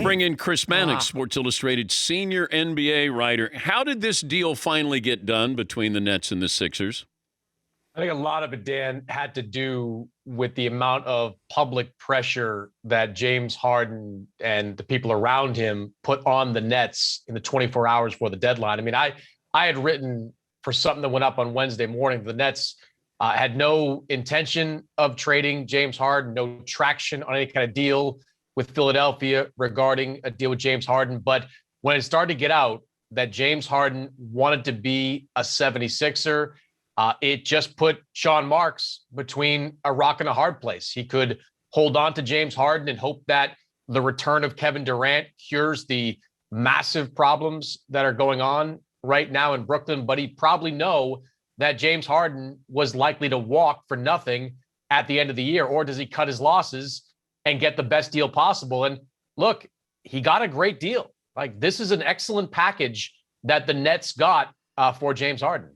bring in Chris Mannix, Sports Illustrated senior NBA writer. How did this deal finally get done between the Nets and the Sixers? I think a lot of it, Dan, had to do with the amount of public pressure that James Harden and the people around him put on the Nets in the 24 hours before the deadline. I mean, I had written for something that went up on Wednesday morning. The Nets had no intention of trading James Harden, no traction on any kind of deal with Philadelphia regarding a deal with James Harden. But when it started to get out that James Harden wanted to be a 76er, it just put Sean Marks between a rock and a hard place. He could hold on to James Harden and hope that the return of Kevin Durant cures the massive problems that are going on right now in Brooklyn. But he'd probably know that James Harden was likely to walk for nothing at the end of the year. Or does he cut his losses and get the best deal possible? And look, he got a great deal. Like, this is an excellent package that the Nets got for James Harden.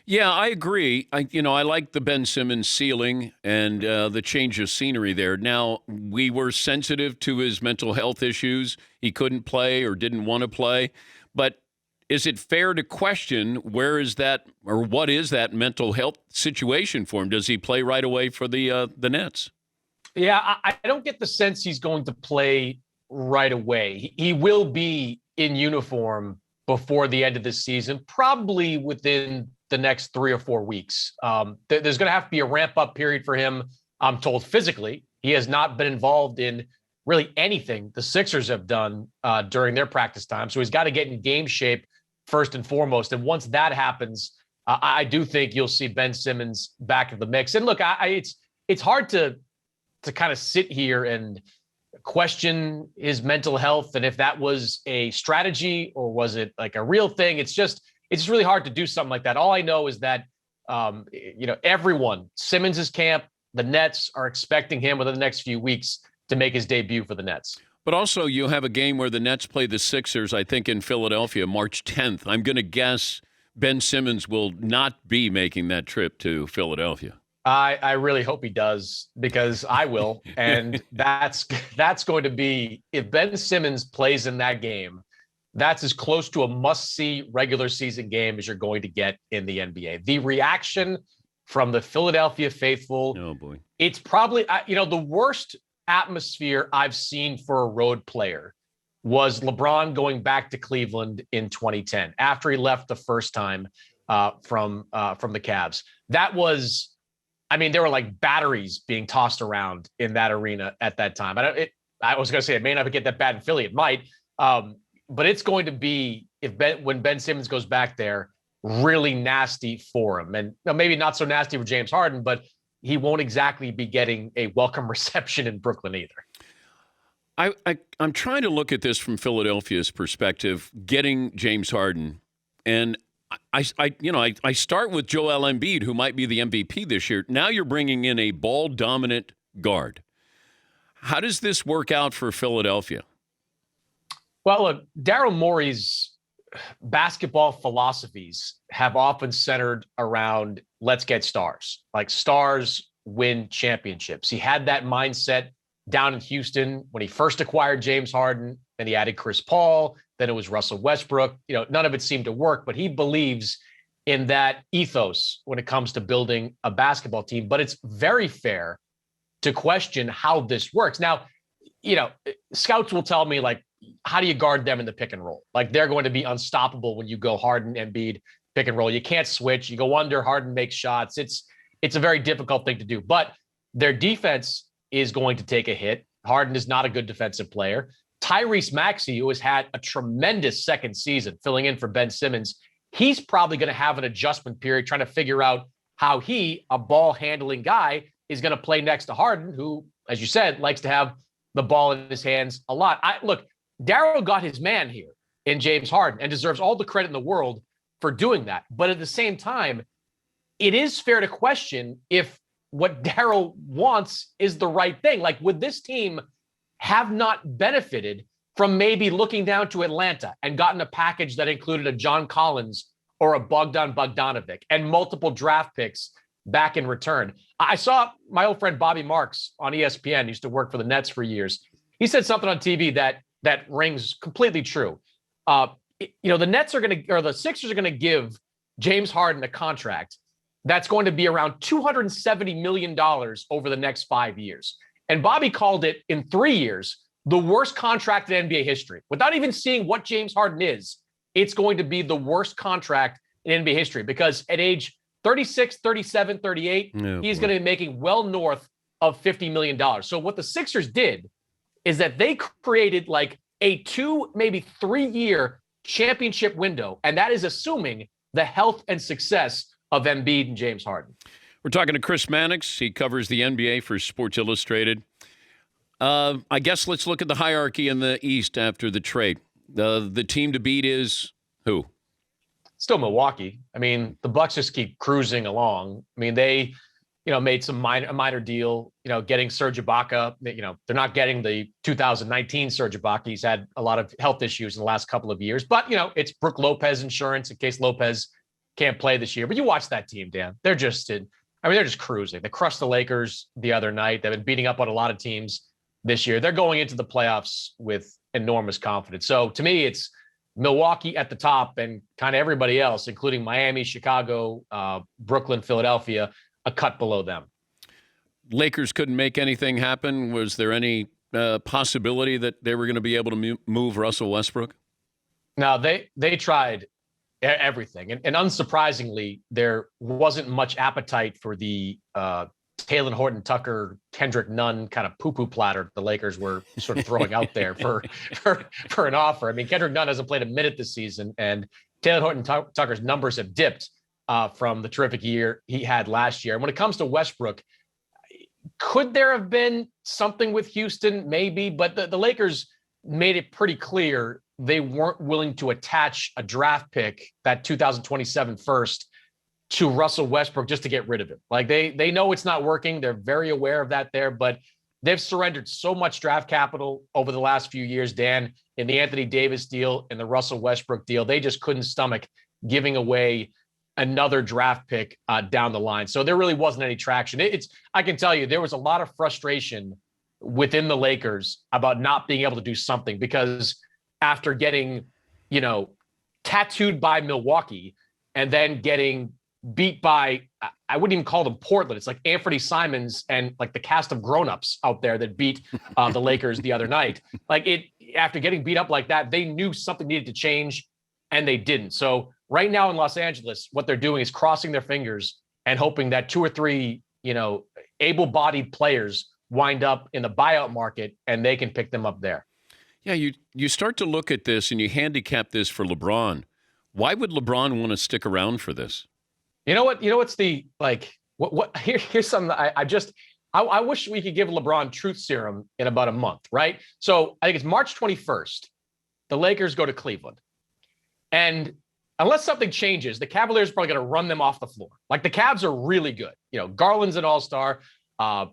Yeah, I agree. I like the Ben Simmons ceiling and the change of scenery there. Now, we were sensitive to his mental health issues. He couldn't play or didn't want to play. But is it fair to question where is that, or what is that mental health situation for him? Does he play right away for the Nets? Yeah, I don't get the sense he's going to play right away. He will be in uniform before the end of this season, probably within the next 3 or 4 weeks. There's going to have to be a ramp-up period for him, I'm told, physically. He has not been involved in really anything the Sixers have done during their practice time. So he's got to get in game shape first and foremost. And once that happens, I do think you'll see Ben Simmons back in the mix. And look, it's hard to kind of sit here and question his mental health and if that was a strategy or was it like a real thing. It's really hard to do something like that. All I know is that, everyone, Simmons' camp, the Nets are expecting him within the next few weeks to make his debut for the Nets. But also you have a game where the Nets play the Sixers, I think, in Philadelphia, March 10th. I'm going to guess Ben Simmons will not be making that trip to Philadelphia. I really hope he does, because I will. And that's going to be, if Ben Simmons plays in that game, that's as close to a must-see regular season game as you're going to get in the NBA. The reaction from the Philadelphia faithful, oh boy, it's probably, the worst atmosphere I've seen for a road player was LeBron going back to Cleveland in 2010 after he left the first time from the Cavs. That was, there were like batteries being tossed around in that arena at that time. I was going to say it may not get that bad in Philly. It might. But it's going to be, when Ben Simmons goes back there, really nasty for him. And maybe not so nasty for James Harden, but he won't exactly be getting a welcome reception in Brooklyn either. I'm trying to look at this from Philadelphia's perspective, getting James Harden. And I start with Joel Embiid, who might be the MVP this year. Now you're bringing in a ball-dominant guard. How does this work out for Philadelphia? Well, look, Daryl Morey's basketball philosophies have often centered around let's get stars. Like, stars win championships. He had that mindset down in Houston when he first acquired James Harden. Then he added Chris Paul. Then it was Russell Westbrook. None of it seemed to work, but he believes in that ethos when it comes to building a basketball team. But it's very fair to question how this works. Now, scouts will tell me, like, how do you guard them in the pick and roll? Like, they're going to be unstoppable when you go Harden, Embiid, pick and roll. You can't switch. You go under, Harden makes shots. It's a very difficult thing to do. But their defense is going to take a hit. Harden is not a good defensive player. Tyrese Maxey, who has had a tremendous second season filling in for Ben Simmons, he's probably going to have an adjustment period trying to figure out how he, a ball-handling guy, is going to play next to Harden, who, as you said, likes to have the ball in his hands a lot. Look, Darryl got his man here in James Harden and deserves all the credit in the world for doing that. But at the same time, it is fair to question if what Darryl wants is the right thing. Like, would this team have not benefited from maybe looking down to Atlanta and gotten a package that included a John Collins or a Bogdan Bogdanovic and multiple draft picks back in return? I saw my old friend Bobby Marks on ESPN, used to work for the Nets for years. He said something on TV that that rings completely true. The Nets are going to, or the Sixers are going to give James Harden a contract that's going to be around $270 million over the next 5 years. And Bobby called it in 3 years the worst contract in NBA history. Without even seeing what James Harden is, it's going to be the worst contract in NBA history because at age 36, 37, 38, he's going to be making well north of $50 million. So what the Sixers did is that they created like a 2, maybe 3 year championship window. And that is assuming the health and success of Embiid and James Harden. We're talking to Chris Mannix. He covers the NBA for Sports Illustrated. I guess let's look at the hierarchy in the East after the trade. The team to beat is who? Still Milwaukee. I mean, the Bucks just keep cruising along. I mean, they, made some minor deal, getting Serge Ibaka. They're not getting the 2019 Serge Ibaka. He's had a lot of health issues in the last couple of years. But, it's Brook Lopez insurance in case Lopez can't play this year. But you watch that team, Dan. They're just cruising. They crushed the Lakers the other night. They've been beating up on a lot of teams this year. They're going into the playoffs with enormous confidence. So to me, it's Milwaukee at the top and kind of everybody else, including Miami, Chicago, Brooklyn, Philadelphia, a cut below them. Lakers couldn't make anything happen. Was there any possibility that they were going to be able to move Russell Westbrook? No, they tried everything. And unsurprisingly, there wasn't much appetite for the Talen Horton-Tucker, Kendrick Nunn kind of poo-poo platter the Lakers were sort of throwing out there for an offer. I mean, Kendrick Nunn hasn't played a minute this season, and Talen Horton-Tucker's numbers have dipped from the terrific year he had last year. And when it comes to Westbrook, could there have been something with Houston? Maybe, but the Lakers made it pretty clear they weren't willing to attach a draft pick, that 2027 first, to Russell Westbrook just to get rid of him. Like they know it's not working. They're very aware of that there, but they've surrendered so much draft capital over the last few years, Dan, in the Anthony Davis deal and the Russell Westbrook deal. They just couldn't stomach giving away another draft pick down the line. So there really wasn't any traction. I can tell you, there was a lot of frustration within the Lakers about not being able to do something because after getting, tattooed by Milwaukee and then getting beat by, I wouldn't even call them Portland. It's like Anthony Simons and like the cast of grown-ups out there that beat the Lakers the other night. After getting beat up like that, they knew something needed to change and they didn't. So right now in Los Angeles, what they're doing is crossing their fingers and hoping that 2 or 3, able-bodied players wind up in the buyout market and they can pick them up there. Yeah, you start to look at this and you handicap this for LeBron. Why would LeBron want to stick around for this? You know what? What's the here's something I wish we could give LeBron truth serum in about a month, right? So I think it's March 21st. The Lakers go to Cleveland. And unless something changes, the Cavaliers are probably going to run them off the floor. Like the Cavs are really good. Garland's an all-star.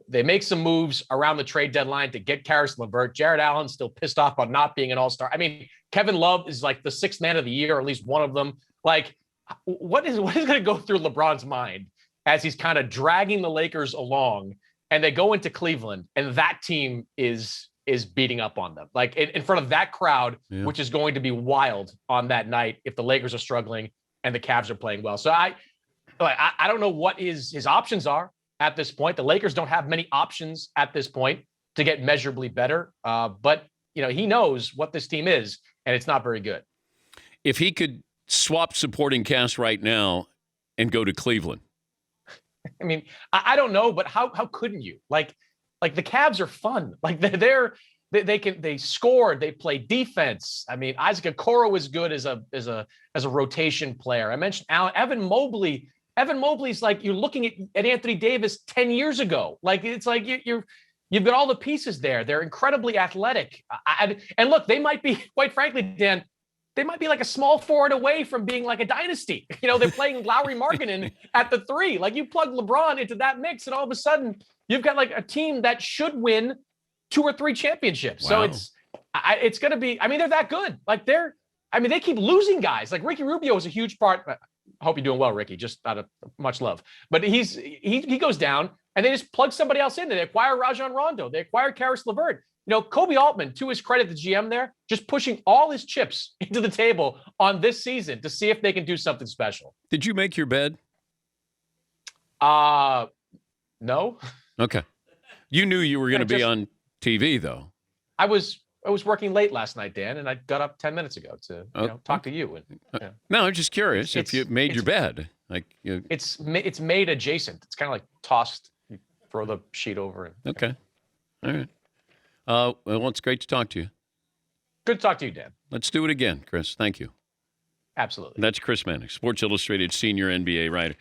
They make some moves around the trade deadline to get Karis LeVert. Jared Allen's still pissed off about not being an all-star. I mean, Kevin Love is like the 6th man of the year, or at least one of them. Like, what is going to go through LeBron's mind as he's kind of dragging the Lakers along and they go into Cleveland and that team is beating up on them, like in front of that crowd, which is going to be wild on that night if the Lakers are struggling and the Cavs are playing well. So I don't know what his options are at this point. The Lakers don't have many options at this point to get measurably better. But he knows what this team is, and it's not very good. If he could swap supporting cast right now and go to Cleveland. I mean, I don't know, but how couldn't you? Like the Cavs are fun. Like they score, they play defense. I mean, Isaac Okoro is good as a rotation player. I mentioned Evan Mobley. Evan Mobley's like you're looking at Anthony Davis 10 years ago. Like it's like you've got all the pieces there. They're incredibly athletic. And look, they might be, quite frankly, Dan, they might be like a small forward away from being like a dynasty. They're playing Lauri Markkanen at the 3. Like you plug LeBron into that mix, and all of a sudden you've got like a team that should win 2 or 3 championships. Wow. So it's going to be. I mean, they're that good. Like they keep losing guys. Like Ricky Rubio is a huge part. I hope you're doing well, Ricky. Just out of much love. But he goes down, and they just plug somebody else in. They acquire Rajon Rondo. They acquire Karis LeVert. Kobe Altman, to his credit, the GM there, just pushing all his chips into the table on this season to see if they can do something special. Did you make your bed? No. Okay. You knew you were going to be on TV, though. I was working late last night, Dan, and I got up 10 minutes ago to talk to you. And, No, I'm just curious if you made your bed. It's made adjacent. It's kind of like tossed. You throw the sheet over. And, okay. All right. Well, it's great to talk to you. Good to talk to you, Dan. Let's do it again, Chris. Thank you. Absolutely. That's Chris Mannix, Sports Illustrated senior NBA writer.